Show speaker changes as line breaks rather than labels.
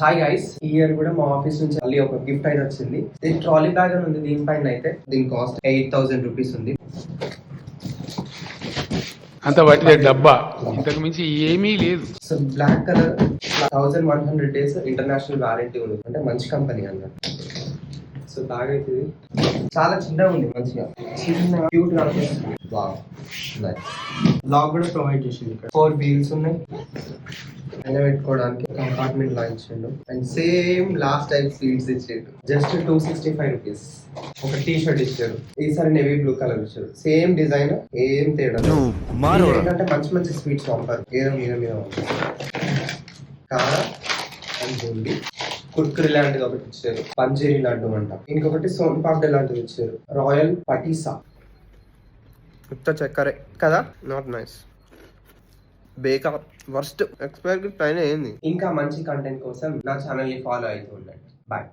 Hi guys, ఈ year కూడా మా ఆఫీస్ నుంచి మళ్ళీ ఒక గిఫ్ట్ అయితే వచ్చింది. ఇది ట్రాలీ బ్యాగ్ అని ఉంది. దీనిపైన అయితే దీని కాస్ట్ 8,000 రూపీస్ ఉంది.
అంత వాటి డబ్బా, ఇంతకు మించి ఏమీ లేదు.
So black colour 1100 days international warranty ఉంది. అంటే మంచి కంపెనీ అన్నమాట. సో బ్యాగ్ అయితే ఇది చాలా చిన్నగా ఉంది, మంచిగా చిన్న క్యూట్ గా అనిపిస్తుంది. Wow, nice. లాక్ కూడా ప్రొవైడ్ చేసింది. ఇక్కడ 4 వీల్స్ ఉన్నాయి. పెట్టుకోవడానికి కంపార్ట్మెంట్ లా ఇచ్చిండు. And same last time sweets ఇచ్చాడు. Just 265 rupees. ఒక టీ షర్ట్ ఇచ్చాడు. ఈసారి నేవీ బ్లూ కలర్ ఇచ్చాడు. సేమ్ డిజైన్, ఏం తేడా ఏంటంటే మంచి మంచి స్వీట్స్ పంపారు. ఏదో మీద కారా అండ్ బూందీ, కుర్కురి లాంటిది ఒకటి ఇచ్చారు. పంజేరి లడ్డు అంట. ఇంకొకటి సోన్ పాపడి లాంటిది ఇచ్చారు. రాయల్ పటీసా, ఉత్త చక్కరే కదా, not nice. Bekaar, worst. Expire పైన ఏంది. ఇంకా మంచి కంటెంట్ కోసం నా ఛానల్ ని ఫాలో అవుతుంది.